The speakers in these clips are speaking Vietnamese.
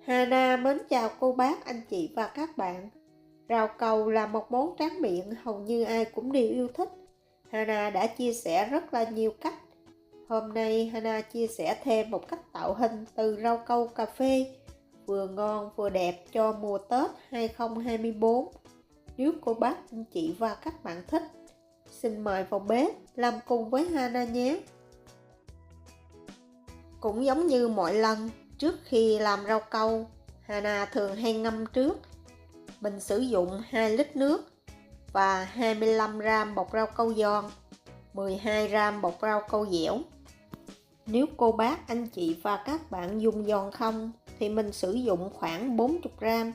Hana mến chào cô bác, anh chị và các bạn. Rau câu là một món tráng miệng hầu như ai cũng đều yêu thích. Hana đã chia sẻ rất là nhiều cách. Hôm nay Hana chia sẻ thêm một cách tạo hình từ rau câu cà phê, vừa ngon vừa đẹp cho mùa Tết 2024. Nếu cô bác, anh chị và các bạn thích, xin mời vào bếp làm cùng với Hana nhé. Cũng giống như mọi lần, trước khi làm rau câu, Hana thường hay ngâm trước. Mình sử dụng 2 lít nước và 25 gram bột rau câu giòn, 12 gram bột rau câu dẻo. Nếu cô bác, anh chị và các bạn dùng giòn không thì mình sử dụng khoảng 40 gram,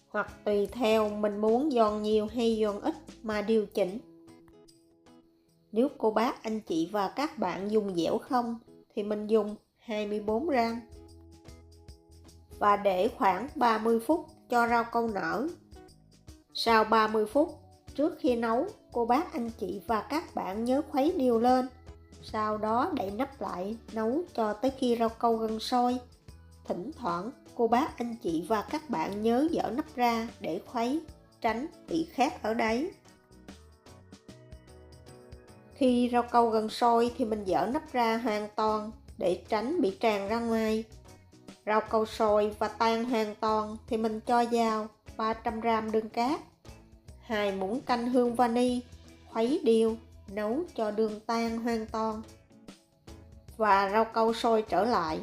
hoặc tùy theo mình muốn giòn nhiều hay giòn ít mà điều chỉnh. Nếu cô bác, anh chị và các bạn dùng dẻo không thì mình dùng 24 gram. Và để khoảng 30 phút cho rau câu nở. Sau 30 phút, trước khi nấu, cô bác, anh chị và các bạn nhớ khuấy đều lên. Sau đó đậy nắp lại, nấu cho tới khi rau câu gần sôi. Thỉnh thoảng, cô bác, anh chị và các bạn nhớ dỡ nắp ra để khuấy, tránh bị khét ở đáy. Khi rau câu gần sôi thì mình dỡ nắp ra hoàn toàn để tránh bị tràn ra ngoài. Rau câu sôi và tan hoàn toàn thì mình cho vào 300 gram đường cát, 2 muỗng canh hương vani, khuấy đều, nấu cho đường tan hoàn toàn. Và rau câu sôi trở lại.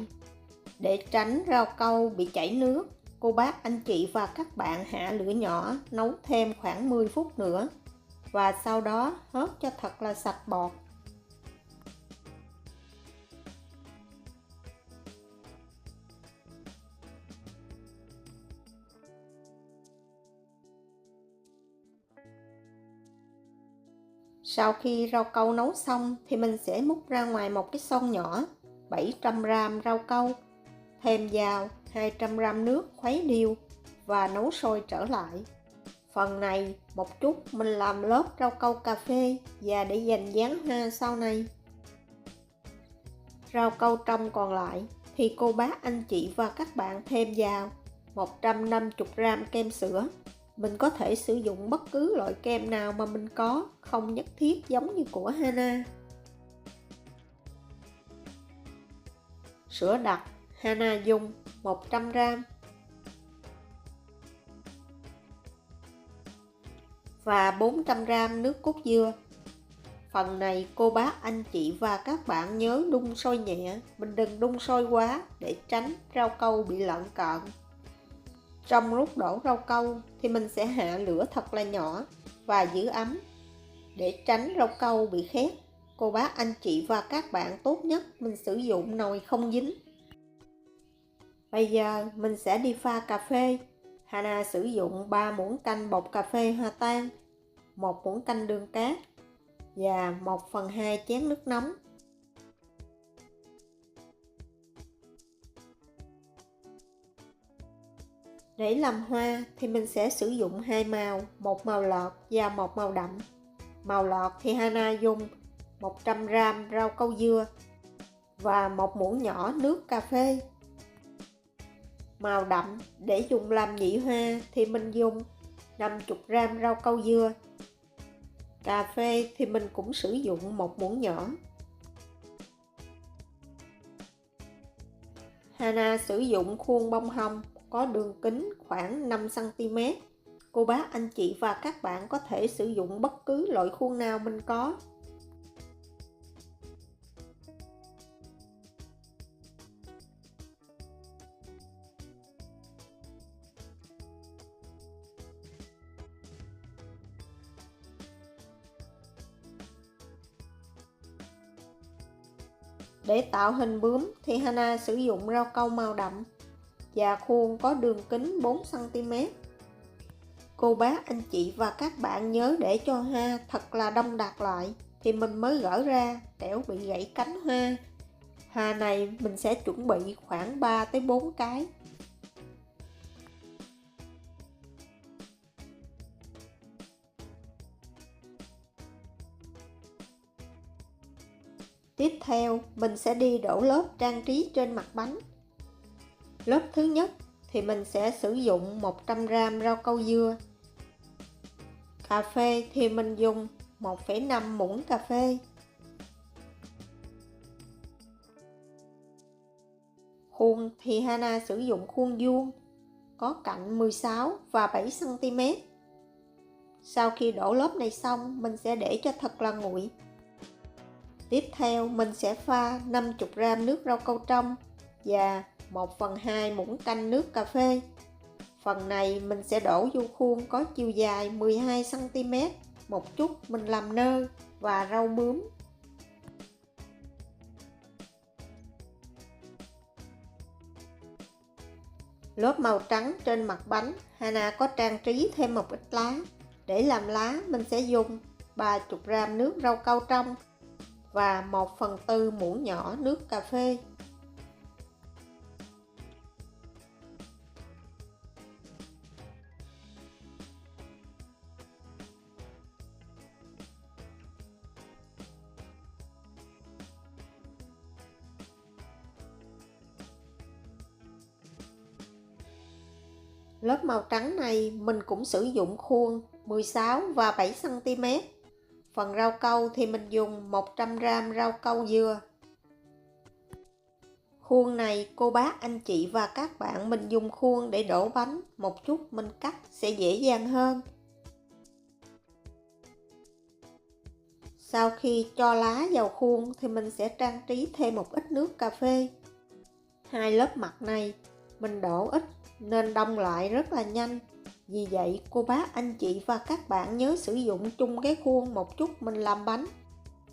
Để tránh rau câu bị chảy nước, cô bác, anh chị và các bạn hạ lửa nhỏ, nấu thêm khoảng 10 phút nữa. Và sau đó hớt cho thật là sạch bọt. Sau khi rau câu nấu xong thì mình sẽ múc ra ngoài một cái xông nhỏ, 700 gram rau câu, thêm vào 200 gram nước khuấy đều và nấu sôi trở lại. Phần này một chút mình làm lớp rau câu cà phê và để dành dán hoa sau này. Rau câu trong còn lại thì cô bác, anh chị và các bạn thêm vào 150 gram kem sữa. Mình có thể sử dụng bất cứ loại kem nào mà mình có, không nhất thiết giống như của Hana. Sữa đặc, Hana dùng 100 gram. Và 400 gram nước cốt dừa. Phần này cô bác, anh chị và các bạn nhớ đun sôi nhẹ, mình đừng đun sôi quá để tránh rau câu bị lợn cợn. Trong lúc đổ rau câu thì mình sẽ hạ lửa thật là nhỏ và giữ ấm để tránh rau câu bị khét. Cô bác, anh chị và các bạn tốt nhất mình sử dụng nồi không dính. Bây giờ mình sẽ đi pha cà phê. Hana sử dụng 3 muỗng canh bột cà phê hòa tan, 1 muỗng canh đường cát và 1/2 chén nước nóng. Để làm hoa thì mình sẽ sử dụng 2 màu, một màu lọt và một màu đậm. Màu lọt thì Hana dùng 100 gram rau câu dừa và 1 muỗng nhỏ nước cà phê. Màu đậm để dùng làm nhị hoa thì mình dùng 50 gram rau câu dừa. Cà phê thì mình cũng sử dụng 1 muỗng nhỏ. Hana sử dụng khuôn bông hồng có đường kính khoảng 5 cm. Cô bác, anh chị và các bạn có thể sử dụng bất cứ loại khuôn nào mình có. Để tạo hình bướm thì Hana sử dụng rau câu màu đậm và khuôn có đường kính 4 cm. Cô bác, anh chị và các bạn nhớ để cho hoa thật là đông đặc lại thì mình mới gỡ ra, kẻo bị gãy cánh hoa. Hoa này mình sẽ chuẩn bị khoảng 3 tới 4 cái. Tiếp theo, mình sẽ đi đổ lớp trang trí trên mặt bánh. Lớp thứ nhất thì mình sẽ sử dụng 100g rau câu dưa. Cà phê thì mình dùng 1,5 muỗng cà phê. Khuôn thì Hana sử dụng khuôn vuông, có cạnh 16 và 7 cm. Sau khi đổ lớp này xong, mình sẽ để cho thật là nguội. Tiếp theo mình sẽ pha 50g nước rau câu trong và 1/2 muỗng canh nước cà phê. Phần này mình sẽ đổ vô khuôn có chiều dài 12 cm, một chút mình làm nơ và rau bướm. Lớp màu trắng trên mặt bánh, Hana có trang trí thêm một ít lá. Để làm lá, mình sẽ dùng 30g nước rau câu trong và 1/4 muỗng nhỏ nước cà phê. Lớp màu trắng này mình cũng sử dụng khuôn 16 và 7 cm. Phần rau câu thì mình dùng 100g rau câu dưa. Khuôn này cô bác, anh chị và các bạn mình dùng khuôn để đổ bánh, một chút mình cắt sẽ dễ dàng hơn. Sau khi cho lá vào khuôn thì mình sẽ trang trí thêm một ít nước cà phê. Hai lớp mặt này mình đổ ít nên đông lại rất là nhanh. Vì vậy cô bác, anh chị và các bạn nhớ sử dụng chung cái khuôn một chút mình làm bánh,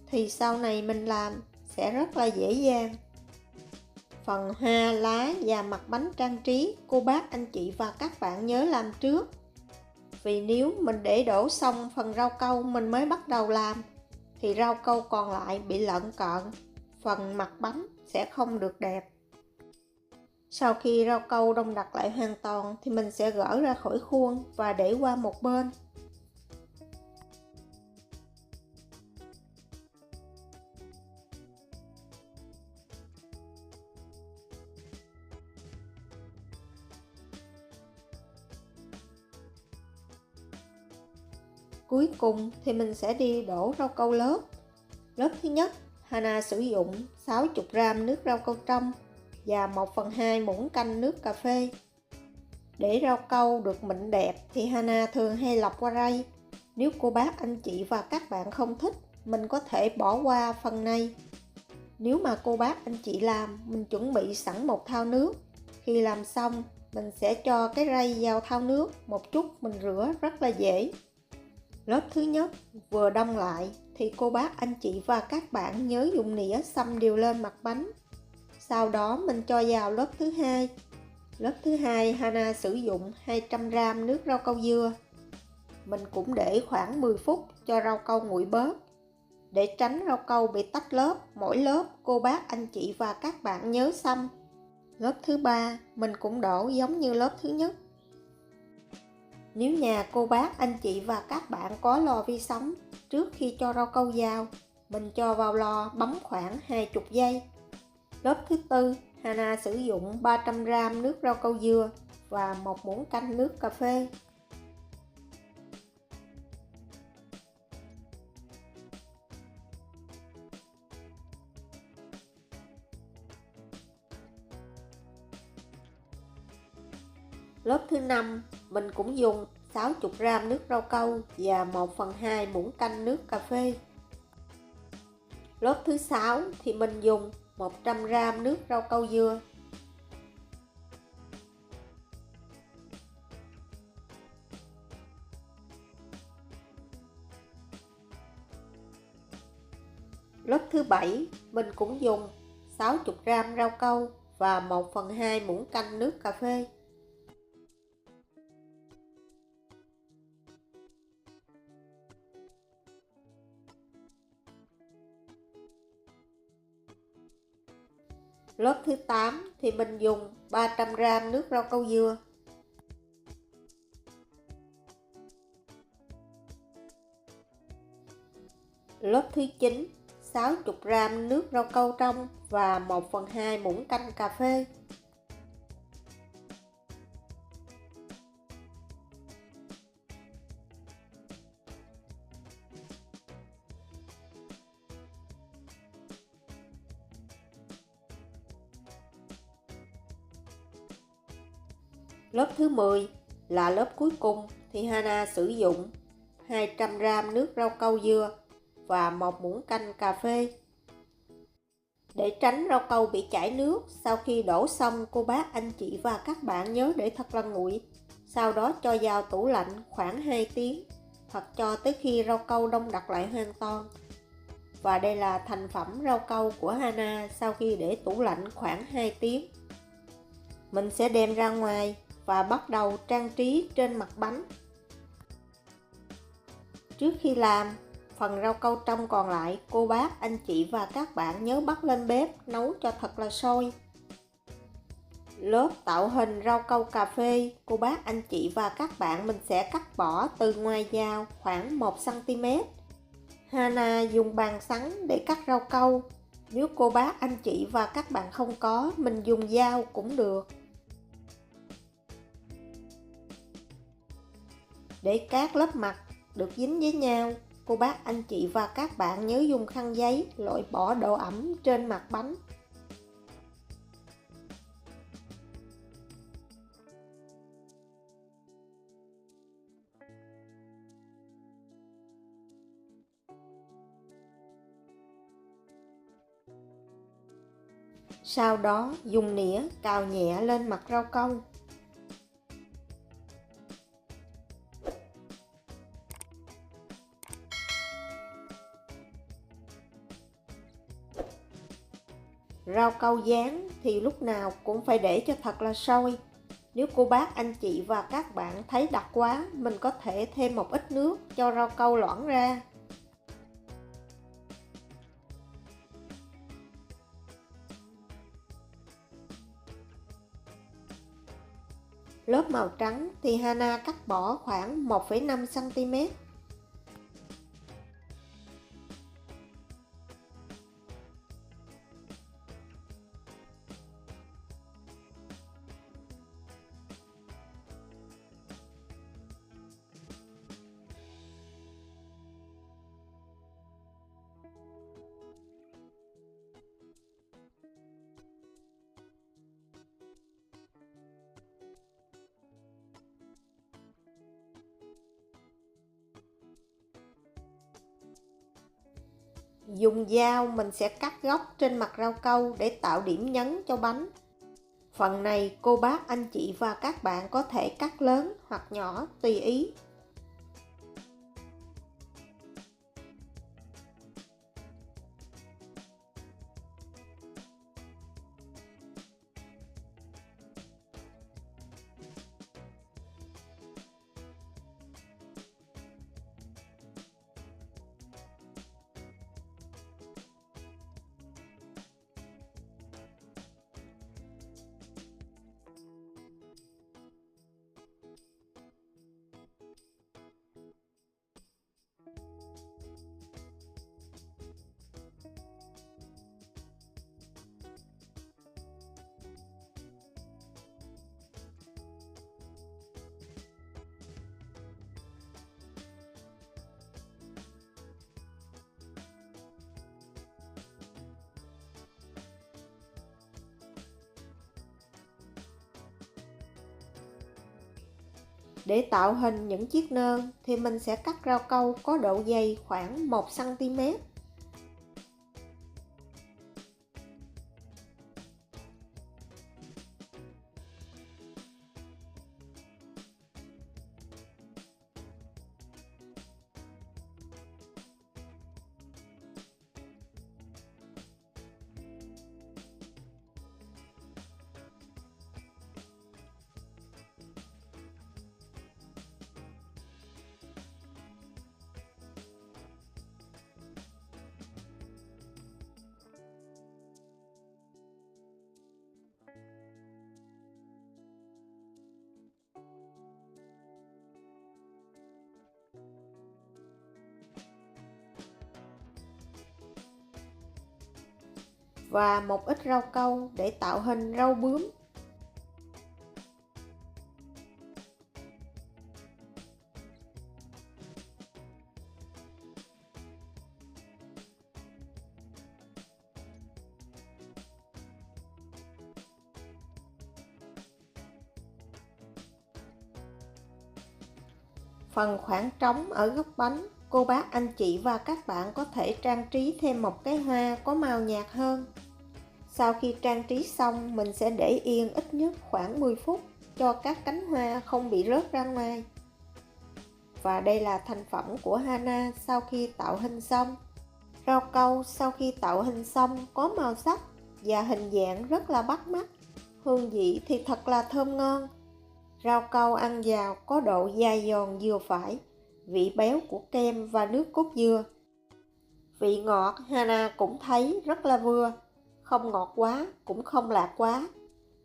thì sau này mình làm sẽ rất là dễ dàng. Phần hoa, lá và mặt bánh trang trí, cô bác, anh chị và các bạn nhớ làm trước. Vì nếu mình để đổ xong phần rau câu mình mới bắt đầu làm, thì rau câu còn lại bị lợn cợn, phần mặt bánh sẽ không được đẹp. Sau khi rau câu đông đặc lại hoàn toàn thì mình sẽ gỡ ra khỏi khuôn và để qua một bên. Cuối cùng thì mình sẽ đi đổ rau câu lớp. Lớp thứ nhất, Hana sử dụng 60g nước rau câu trong và 1/2 muỗng canh nước cà phê. Để rau câu được mịn đẹp thì Hana thường hay lọc qua rây. Nếu cô bác, anh chị và các bạn không thích, mình có thể bỏ qua phần này. Nếu mà cô bác, anh chị làm, mình chuẩn bị sẵn một thau nước. Khi làm xong, mình sẽ cho cái rây vào thau nước, một chút mình rửa rất là dễ. Lớp thứ nhất vừa đông lại thì cô bác, anh chị và các bạn nhớ dùng nĩa xăm đều lên mặt bánh. Sau đó mình cho vào lớp thứ hai. Lớp thứ hai Hana sử dụng 200g nước rau câu dưa. Mình cũng để khoảng 10 phút cho rau câu nguội bớt. Để tránh rau câu bị tách lớp, mỗi lớp cô bác, anh chị và các bạn nhớ xăm. Lớp thứ ba mình cũng đổ giống như lớp thứ nhất. Nếu nhà cô bác, anh chị và các bạn có lò vi sóng, trước khi cho rau câu vào, mình cho vào lò bấm khoảng 20 giây. Lớp thứ tư, Hana sử dụng 300g nước rau câu dưa và 1 muỗng canh nước cà phê. Lớp thứ năm, mình cũng dùng 60g nước rau câu và 1/2 muỗng canh nước cà phê. Lớp thứ 6 thì mình dùng 100g nước rau câu dưa. Lớp thứ 7 mình cũng dùng 60g rau câu và 1/2 muỗng canh nước cà phê. Lớp thứ 8 thì mình dùng 300g nước rau câu dưa. Lớp thứ 9, 60g nước rau câu trong và 1/2 muỗng canh cà phê. Lớp thứ 10 là lớp cuối cùng thì Hana sử dụng 200g nước rau câu dừa và 1 muỗng canh cà phê. Để tránh rau câu bị chảy nước, sau khi đổ xong, cô bác, anh chị và các bạn nhớ để thật là nguội. Sau đó cho vào tủ lạnh khoảng 2 tiếng hoặc cho tới khi rau câu đông đặc lại hoàn toàn. Và đây là thành phẩm rau câu của Hana sau khi để tủ lạnh khoảng 2 tiếng. Mình sẽ đem ra ngoài và bắt đầu trang trí trên mặt bánh. Trước khi làm, phần rau câu trong còn lại, cô bác, anh chị và các bạn nhớ bắt lên bếp nấu cho thật là sôi. Lớp tạo hình rau câu cà phê, cô bác, anh chị và các bạn mình sẽ cắt bỏ từ ngoài vào khoảng 1cm. Hana dùng bàn sắn để cắt rau câu. Nếu cô bác, anh chị và các bạn không có, mình dùng dao cũng được. Để các lớp mặt được dính với nhau, cô bác, anh chị và các bạn nhớ dùng khăn giấy loại bỏ độ ẩm trên mặt bánh. Sau đó dùng nĩa cào nhẹ lên mặt rau câu. Rau câu rán thì lúc nào cũng phải để cho thật là sôi. Nếu cô bác, anh chị và các bạn thấy đặc quá, mình có thể thêm một ít nước cho rau câu loãng ra. Lớp màu trắng thì Hana cắt bỏ khoảng 1,5cm. Dùng dao mình sẽ cắt góc trên mặt rau câu để tạo điểm nhấn cho bánh. Phần này cô bác, anh chị và các bạn có thể cắt lớn hoặc nhỏ tùy ý. Để tạo hình những chiếc nơ thì mình sẽ cắt rau câu có độ dày khoảng 1cm. Và một ít rau câu để tạo hình rau bướm. Phần khoảng trống ở góc bánh, cô bác anh chị và các bạn có thể trang trí thêm một cái hoa có màu nhạt hơn. Sau khi trang trí xong, mình sẽ để yên ít nhất khoảng 10 phút cho các cánh hoa không bị rớt ra ngoài. Và đây là thành phẩm của Hana sau khi tạo hình xong. Rau câu sau khi tạo hình xong có màu sắc và hình dạng rất là bắt mắt. Hương vị thì thật là thơm ngon. Rau câu ăn vào có độ dai giòn vừa phải, vị béo của kem và nước cốt dừa. Vị ngọt Hana cũng thấy rất là vừa, không ngọt quá cũng không lạt quá.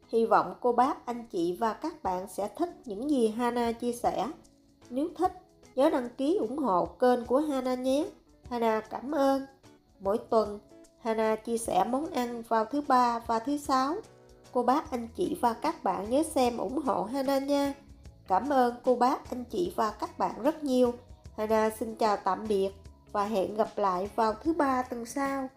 Hy vọng cô bác, anh chị và các bạn sẽ thích những gì Hana chia sẻ. Nếu thích, nhớ đăng ký ủng hộ kênh của Hana nhé. Hana cảm ơn. Mỗi tuần, Hana chia sẻ món ăn vào thứ Ba và thứ Sáu. Cô bác, anh chị và các bạn nhớ xem ủng hộ Hana nha. Cảm ơn cô bác, anh chị và các bạn rất nhiều. Hana xin chào tạm biệt và hẹn gặp lại vào thứ Ba tuần sau.